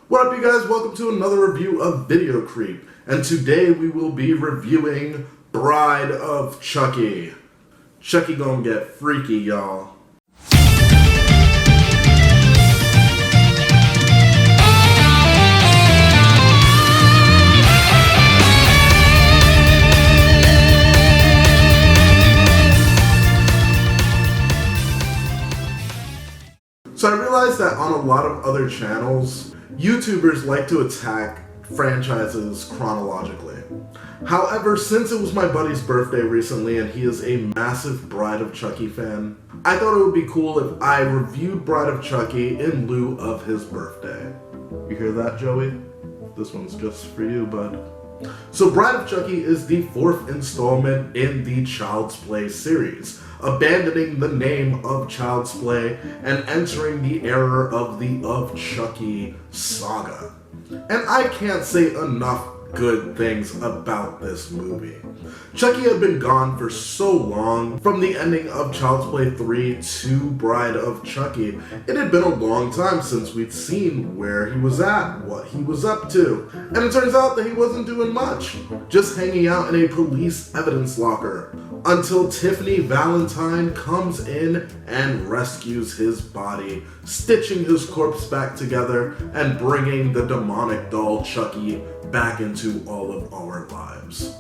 What up, you guys? Welcome to another review of Video Creep, and today we will be reviewing Bride of Chucky. Chucky gonna get freaky, y'all. So I realized that on a lot of other channels, YouTubers like to attack franchises chronologically. However, since it was my buddy's birthday recently and he is a massive Bride of Chucky fan, I thought it would be cool if I reviewed Bride of Chucky in lieu of his birthday. You hear that, Joey? This one's just for you, bud. So Bride of Chucky is the fourth installment in the Child's Play series, abandoning the name of Child's Play and entering the era of the Of Chucky saga. And I can't say enough good things about this movie. Chucky had been gone for so long, from the ending of Child's Play 3 to Bride of Chucky. It had been a long time since we'd seen where he was at, what he was up to, and it turns out that he wasn't doing much, just hanging out in a police evidence locker, until Tiffany Valentine comes in and rescues his body, stitching his corpse back together and bringing the demonic doll Chucky back into all of our lives.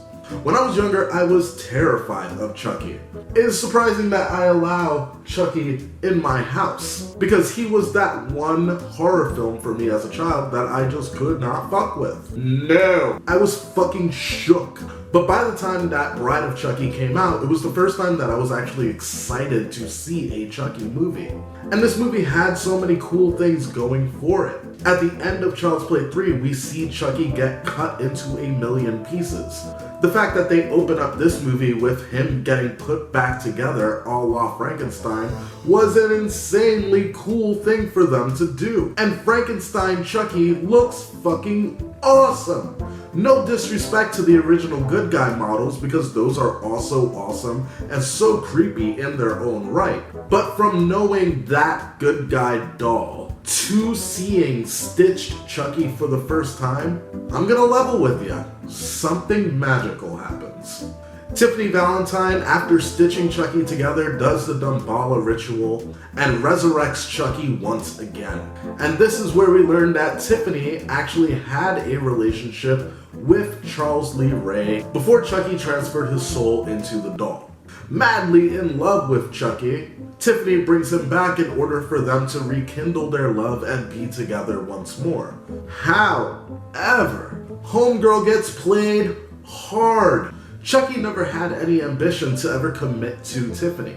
When I was younger, I was terrified of Chucky. It is surprising that I allow Chucky in my house, because he was that one horror film for me as a child that I just could not fuck with. No! I was fucking shook. But by the time that Bride of Chucky came out, it was the first time that I was actually excited to see a Chucky movie. And this movie had so many cool things going for it. At the end of Child's Play 3, we see Chucky get cut into a million pieces. The fact that they open up this movie with him getting put back together a la Frankenstein was an insanely cool thing for them to do. And Frankenstein Chucky looks fucking awesome. No disrespect to the original good guy models, because those are also awesome and so creepy in their own right. But from knowing that good guy doll to seeing stitched Chucky for the first time, I'm gonna level with ya. Something magical happens. Tiffany Valentine, after stitching Chucky together, does the Damballa ritual and resurrects Chucky once again. And this is where we learn that Tiffany actually had a relationship with Charles Lee Ray before Chucky transferred his soul into the doll. Madly in love with Chucky, Tiffany brings him back in order for them to rekindle their love and be together once more. However, Homegirl gets played hard. Chucky never had any ambition to ever commit to Tiffany,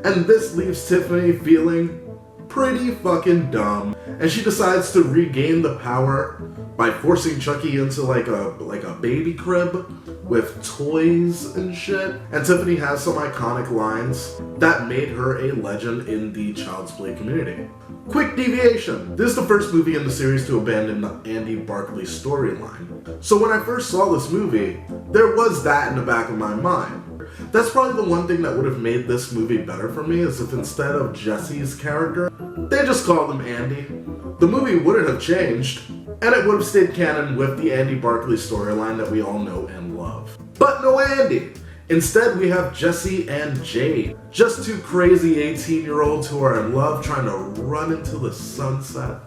and this leaves Tiffany feeling pretty fucking dumb, and she decides to regain the power by forcing Chucky into like a baby crib with toys and shit. And Tiffany has some iconic lines that made her a legend in the Child's Play community. Quick deviation. This is the first movie in the series to abandon the Andy Barclay storyline. So when I first saw this movie, there was that in the back of my mind. That's probably the one thing that would have made this movie better for me, is if instead of Jesse's character, they just called him Andy. The movie wouldn't have changed, and it would have stayed canon with the Andy Barclay storyline that we all know and love. But no Andy! Instead, we have Jesse and Jade, just two crazy 18-year-olds who are in love trying to run into the sunset.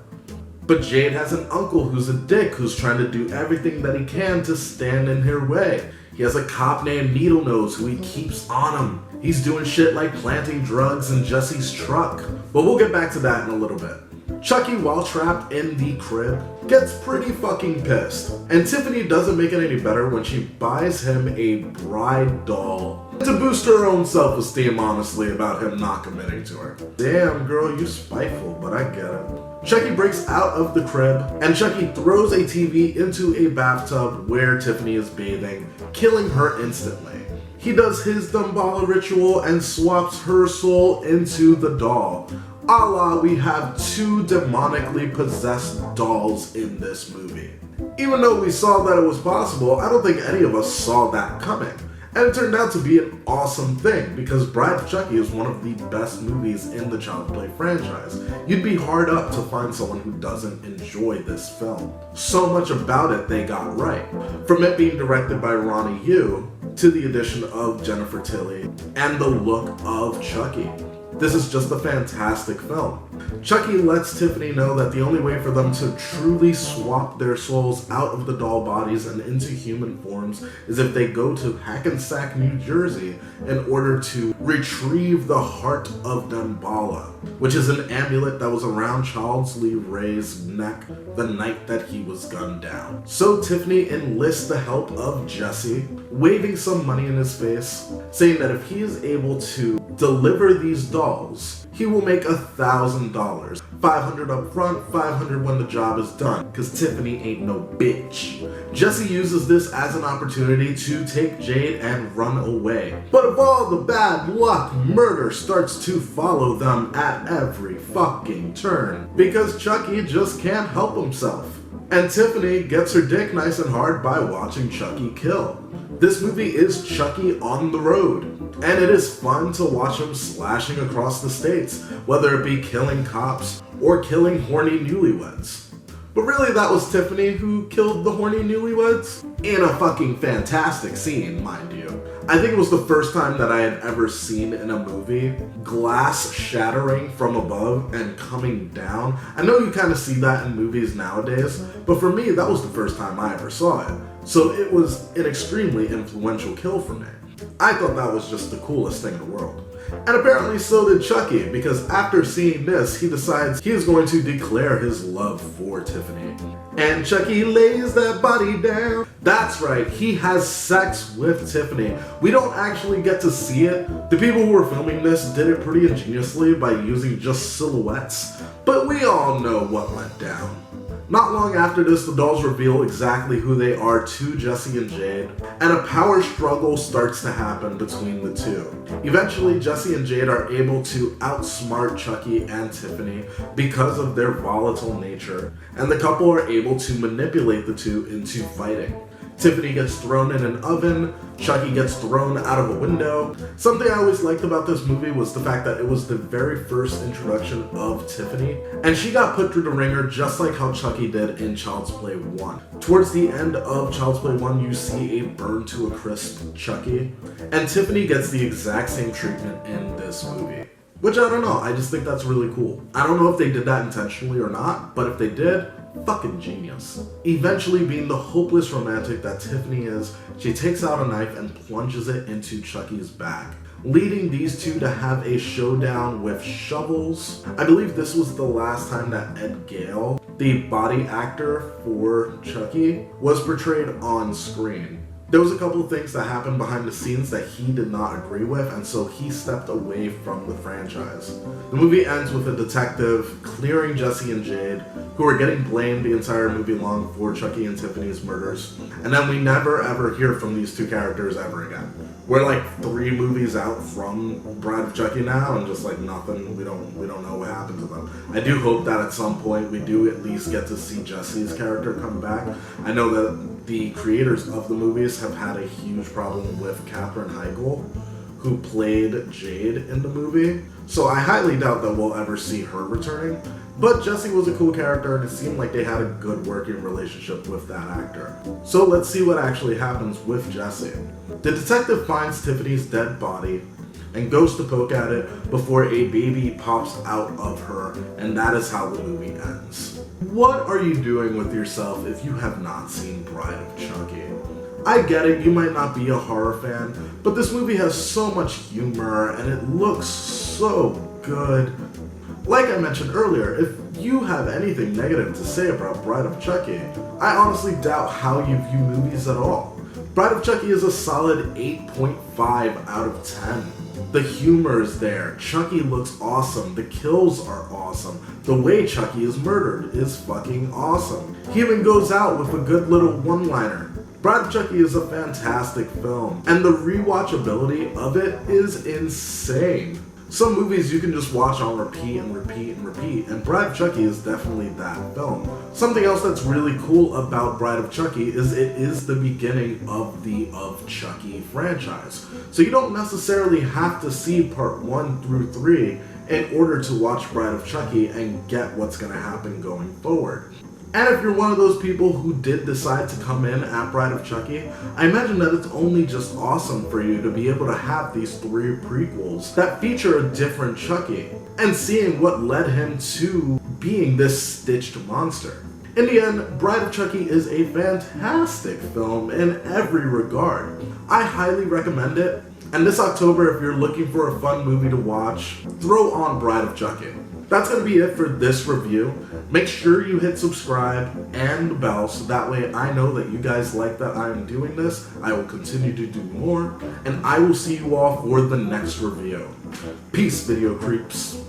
But Jade has an uncle who's a dick who's trying to do everything that he can to stand in her way. He has a cop named Needlenose who he keeps on him. He's doing shit like planting drugs in Jesse's truck. But we'll get back to that in a little bit. Chucky, while trapped in the crib, gets pretty fucking pissed. And Tiffany doesn't make it any better when she buys him a bride doll to boost her own self-esteem, honestly, about him not committing to her. Damn, girl, you're spiteful, but I get it. Chucky breaks out of the crib, and Chucky throws a TV into a bathtub where Tiffany is bathing, killing her instantly. He does his Damballa ritual and swaps her soul into the doll. A la, we have two demonically possessed dolls in this movie. Even though we saw that it was possible, I don't think any of us saw that coming. And it turned out to be an awesome thing, because Bride of Chucky is one of the best movies in the Child's Play franchise. You'd be hard up to find someone who doesn't enjoy this film. So much about it they got right. From it being directed by Ronnie Yu, to the addition of Jennifer Tilly, and the look of Chucky. This is just a fantastic film. Chucky lets Tiffany know that the only way for them to truly swap their souls out of the doll bodies and into human forms is if they go to Hackensack, New Jersey in order to retrieve the heart of Damballa, which is an amulet that was around Charles Lee Ray's neck the night that he was gunned down. So Tiffany enlists the help of Jesse, waving some money in his face, saying that if he is able to deliver these dolls, he will make $1,000. $500 up front, $500 when the job is done, cause Tiffany ain't no bitch. Jesse uses this as an opportunity to take Jade and run away. But of all the bad luck, murder starts to follow them at every fucking turn, because Chucky just can't help himself. And Tiffany gets her dick nice and hard by watching Chucky kill. This movie is Chucky on the road, and it is fun to watch him slashing across the states, whether it be killing cops or killing horny newlyweds. But really, that was Tiffany who killed the horny newlyweds in a fucking fantastic scene, mind you. I think it was the first time that I had ever seen in a movie glass shattering from above and coming down. I know you kind of see that in movies nowadays, but for me, that was the first time I ever saw it. So it was an extremely influential kill for me. I thought that was just the coolest thing in the world. And apparently so did Chucky, because after seeing this, he decides he is going to declare his love for Tiffany. And Chucky lays that body down. That's right, he has sex with Tiffany. We don't actually get to see it. The people who were filming this did it pretty ingeniously by using just silhouettes, but we all know what went down. Not long after this, the dolls reveal exactly who they are to Jesse and Jade, and a power struggle starts to happen between the two. Eventually, Jesse and Jade are able to outsmart Chucky and Tiffany because of their volatile nature, and the couple are able to manipulate the two into fighting. Tiffany gets thrown in an oven, Chucky gets thrown out of a window. Something I always liked about this movie was the fact that it was the very first introduction of Tiffany, and she got put through the ringer just like how Chucky did in Child's Play 1. Towards the end of Child's Play 1, you see a burn to a crisp Chucky, and Tiffany gets the exact same treatment in this movie. Which I don't know, I just think that's really cool. I don't know if they did that intentionally or not, but if they did, fucking genius. Eventually, being the hopeless romantic that Tiffany is, she takes out a knife and plunges it into Chucky's back, leading these two to have a showdown with shovels. I believe this was the last time that Ed Gale, the body actor for Chucky, was portrayed on screen. There was a couple of things that happened behind the scenes that he did not agree with, and so he stepped away from the franchise. The movie ends with a detective clearing Jesse and Jade, who are getting blamed the entire movie long for Chucky and Tiffany's murders, and then we never ever hear from these two characters ever again. We're like 3 movies out from Bride of Chucky now, and just like nothing, we don't know what happened to them. I do hope that at some point we do at least get to see Jesse's character come back. I know that the creators of the movies have had a huge problem with Katherine Heigl, who played Jade in the movie, so I highly doubt that we'll ever see her returning. But Jesse was a cool character, and it seemed like they had a good working relationship with that actor. So let's see what actually happens with Jesse. The detective finds Tiffany's dead body and goes to poke at it before a baby pops out of her, and that is how the movie ends. What are you doing with yourself if you have not seen Bride of Chucky? I get it, you might not be a horror fan, but this movie has so much humor and it looks so good. Like I mentioned earlier, if you have anything negative to say about Bride of Chucky, I honestly doubt how you view movies at all. Bride of Chucky is a solid 8.5 out of 10. The humor is there, Chucky looks awesome, the kills are awesome, the way Chucky is murdered is fucking awesome. He even goes out with a good little one-liner. Bride of Chucky is a fantastic film, and the rewatchability of it is insane. Some movies you can just watch on repeat and repeat and repeat, and Bride of Chucky is definitely that film. Something else that's really cool about Bride of Chucky is it is the beginning of the Of Chucky franchise. So you don't necessarily have to see part 1 through 3 in order to watch Bride of Chucky and get what's going to happen going forward. And if you're one of those people who did decide to come in at Bride of Chucky, I imagine that it's only just awesome for you to be able to have these 3 prequels that feature a different Chucky, and seeing what led him to being this stitched monster. In the end, Bride of Chucky is a fantastic film in every regard. I highly recommend it, and this October, if you're looking for a fun movie to watch, throw on Bride of Chucky. That's going to be it for this review. Make sure you hit subscribe and the bell so that way I know that you guys like that I am doing this. I will continue to do more, and I will see you all for the next review. Peace, video creeps.